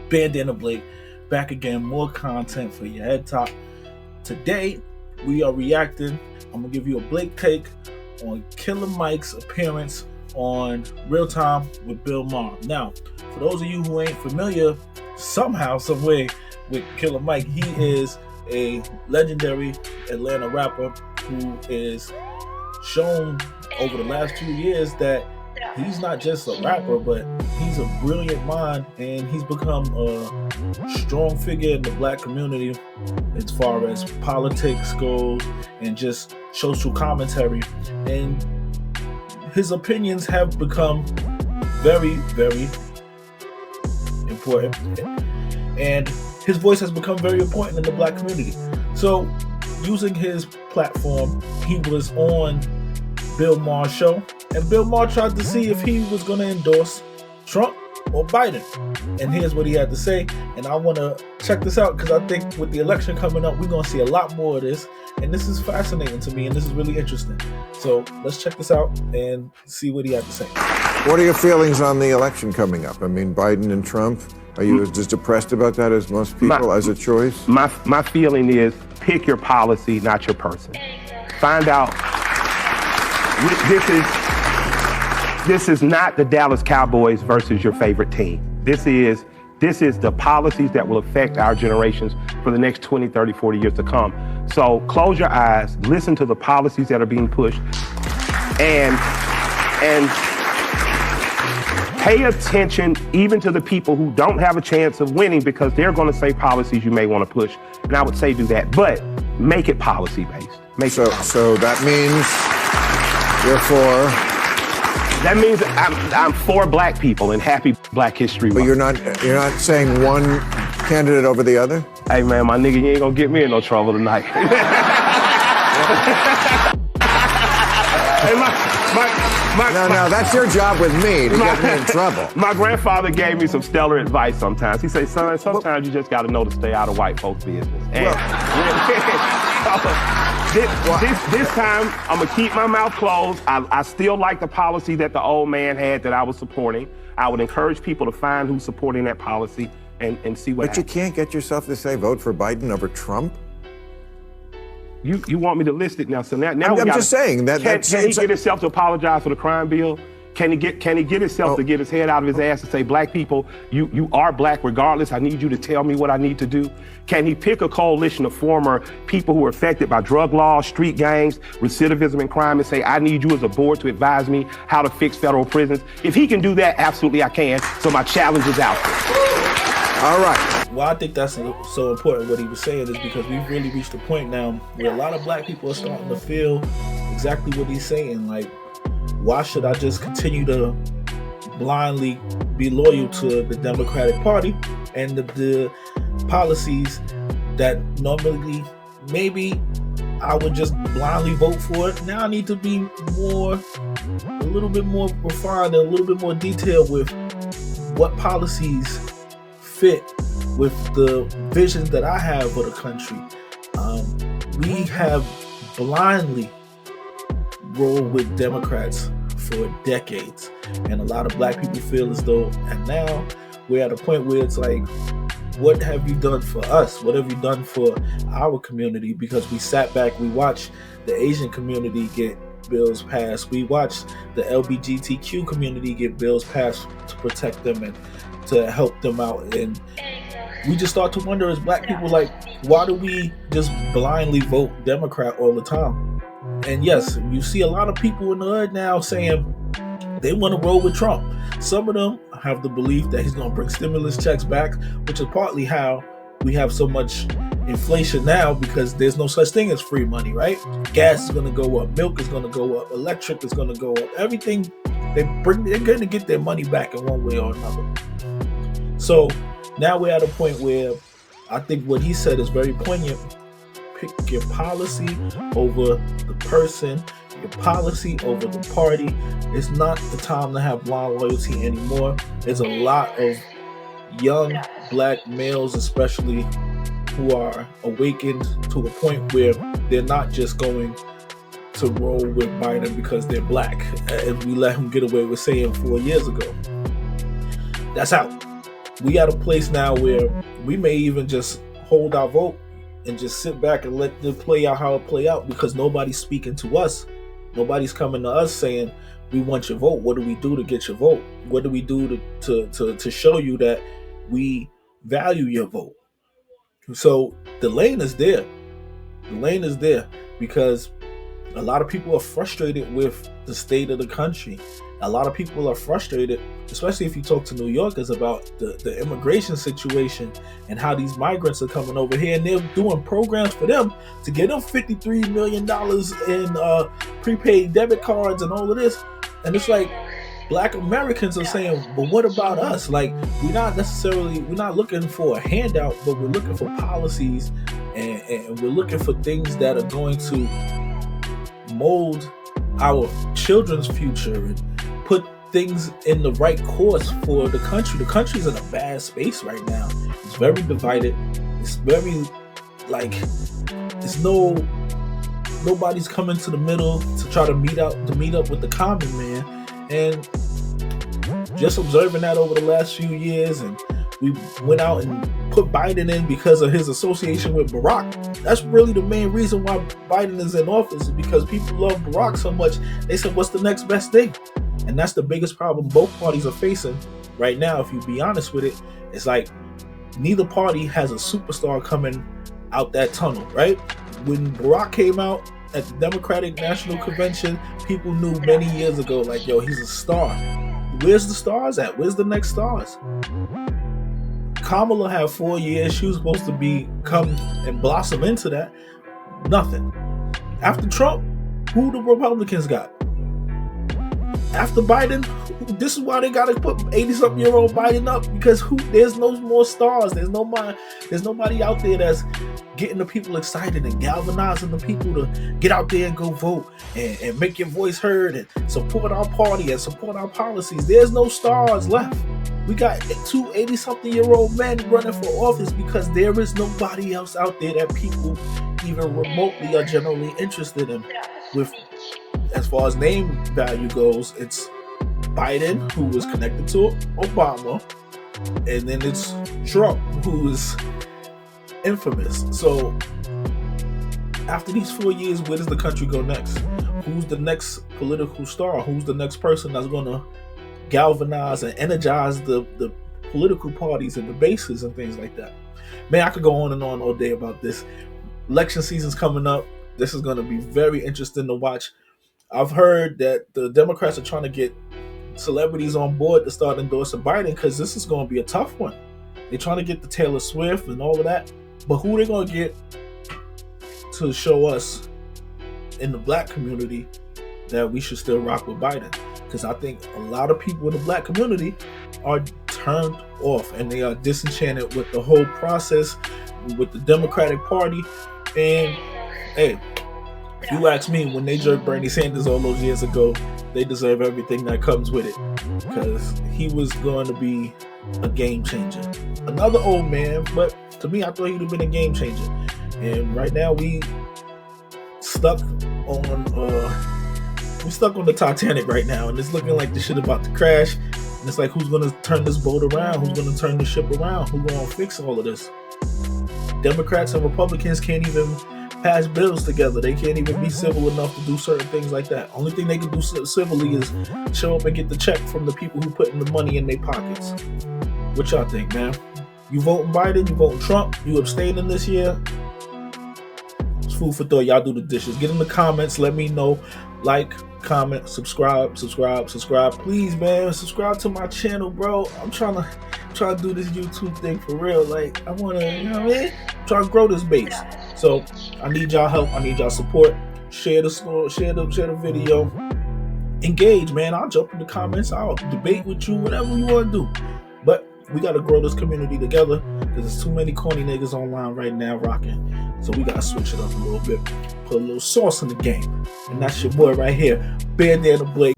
Bandana Blake, back again, more content for your head top. Today, we are reacting. I'm going to give you a Blake take on Killer Mike's appearance on Real Time with Bill Maher. Now, for those of you who ain't familiar, somehow, some way, with Killer Mike, he is a legendary Atlanta rapper who is shown over the last few years that he's not just a rapper, but he's a brilliant mind, and he's become a strong figure in the black community as far as politics goes and just social commentary. And his opinions have become very, very important. And his voice has become very important in the black community. So, using his platform, he was on Bill Maher's show, and Bill Maher tried to see if he was going to endorse Trump or Biden. And here's what he had to say. And I want to check this out because I think with the election coming up, we're going to see a lot more of this. And this is fascinating to me, and this is really interesting. So let's check this out and see what he had to say. What are your feelings on the election coming up? I mean, Biden and Trump. Are you as depressed about that as most people as a choice? My feeling is pick your policy, not your person. Find out. This is not the Dallas Cowboys versus your favorite team. This is the policies that will affect our generations for the next 20, 30, 40 years to come. So close your eyes, listen to the policies that are being pushed, and pay attention even to the people who don't have a chance of winning, because they're going to say policies you may want to push. And I would say do that, but make it policy-based. So that means you're for... That means I'm for black people and happy Black History Month. But you're not saying one candidate over the other? Hey man, my nigga, you ain't gonna get me in no trouble tonight. Hey, No, that's your job with me, to get me in trouble. My grandfather gave me some stellar advice sometimes. He said, son, sometimes you just gotta know to stay out of white folks' business. And this time, I'm gonna keep my mouth closed. I still like the policy that the old man had that I was supporting. I would encourage people to find who's supporting that policy and see what happens. But you can't get yourself to say vote for Biden over Trump? You want me to list it now? So now I'm just saying that. Can he get himself to apologize for the crime bill? Can he get himself to get his head out of his ass and say, black people, you are black regardless. I need you to tell me what I need to do. Can he pick a coalition of former people who are affected by drug laws, street gangs, recidivism and crime, and say, I need you as a board to advise me how to fix federal prisons? If he can do that, absolutely I can. So my challenge is out. All right. Well, I think that's so important what he was saying, is because we've really reached a point now where a lot of black people are starting to feel exactly what he's saying. Like, why should I just continue to blindly be loyal to the Democratic Party and the policies that normally maybe I would just blindly vote for it? Now I need to be a little bit more refined and a little bit more detailed with what policies fit with the visions that I have for the country. We have blindly rolled with Democrats for decades, and a lot of black people feel as though, and now we're at a point where it's like, what have you done for us? What have you done for our community? Because we sat back, we watched the Asian community get bills passed, we watched the LGBTQ community get bills passed to protect them and to help them out, and we just start to wonder as black people, like, why do we just blindly vote Democrat all the time? And yes, you see a lot of people in the hood now saying they want to roll with Trump. Some of them have the belief that he's going to bring stimulus checks back, which is partly how we have so much inflation now, because there's no such thing as free money, right? Gas is going to go up, milk is going to go up, electric is going to go up. Everything they're going to get their money back in one way or another. So now we're at a point where I think what he said is very poignant. Pick your policy over the person, your policy over the party. It's not the time to have blind loyalty anymore. There's a lot of young black males especially who are awakened to a point where they're not just going to roll with Biden because they're black, and we let him get away with saying 4 years ago. That's out. we at a place now where we may even just hold our vote and just sit back and let it play out how it play out, because nobody's speaking to us. Nobody's coming to us saying, we want your vote. What do we do to get your vote? What do we do to show you that we value your vote? So the lane is there. The lane is there because a lot of people are frustrated with the state of the country. A lot of people are frustrated, especially if you talk to New Yorkers, about the immigration situation and how these migrants are coming over here, and they're doing programs for them to get them $53 million in prepaid debit cards and all of this. And it's like, Black Americans are saying, but what about us? Like, we're not looking for a handout, but we're looking for policies, and we're looking for things that are going to mold our children's future and put things in the right course for the country. The country's in a bad space right now. It's very divided. It's very nobody's coming to the middle to try to meet up with the common man. And just observing that over the last few years, and we went out and put Biden in because of his association with Barack. That's really the main reason why Biden is in office, is because people love Barack so much. They said, what's the next best thing? And that's the biggest problem both parties are facing right now. If you be honest with it, it's like neither party has a superstar coming out that tunnel, right? When Barack came out at the Democratic National Convention, people knew many years ago, like, yo, he's a star. Where's the stars at? Where's the next stars? Kamala had 4 years. She was supposed to come and blossom into that. Nothing. After Trump, who the Republicans got? After Biden, this is why they got to put 80-something-year-old Biden up, because there's no more stars. There's nobody out there that's getting the people excited and galvanizing the people to get out there and go vote and make your voice heard and support our party and support our policies. There's no stars left. We got 2 80-something-year-old men running for office because there is nobody else out there that people even remotely are generally interested in. With, as far as name value goes, it's Biden, who was connected to Obama, and then it's Trump, who is infamous. So after these 4 years, where does the country go next? Who's the next political star? Who's the next person that's going to galvanize and energize the political parties and the bases and things like that? Man, I could go on and on all day about this. Election season's coming up. This is going to be very interesting to watch. I've heard that the Democrats are trying to get celebrities on board to start endorsing Biden, because this is going to be a tough one. They're trying to get the Taylor Swift and all of that, but who they going to get to show us in the Black community that we should still rock with Biden? Because I think a lot of people in the Black community are turned off and they are disenchanted with the whole process, with the Democratic Party. And hey, if you ask me, when they jerked Bernie Sanders all those years ago, they deserve everything that comes with it, because he was going to be a game changer. Another old man, but to me, I thought he'd have been a game changer. And right now we stuck on the Titanic right now, and it's looking like the shit about to crash. And it's like, who's going to turn this boat around? Who's going to turn the ship around? Who's going to fix all of this? Democrats and Republicans can't even pass bills together. They can't even be civil enough to do certain things like that. Only thing they can do civilly is show up and get the check from the people who putting the money in their pockets. What y'all think, man? You voting Biden? You voting Trump? You abstaining this year? It's food for thought. Y'all do the dishes. Get in the comments. Let me know. Like, comment, subscribe. Please, man, subscribe to my channel, bro. I'm trying to do this YouTube thing for real. Like, I want to, you know what I mean? Try to grow this base. So I need y'all help. I need y'all support. Share the video. Engage, man. I'll jump in the comments. I'll debate with you, whatever you want to do. But we got to grow this community together, because there's too many corny niggas online right now rocking. So we got to switch it up a little bit. Put a little sauce in the game. And that's your boy right here, Bear Dan the Blake.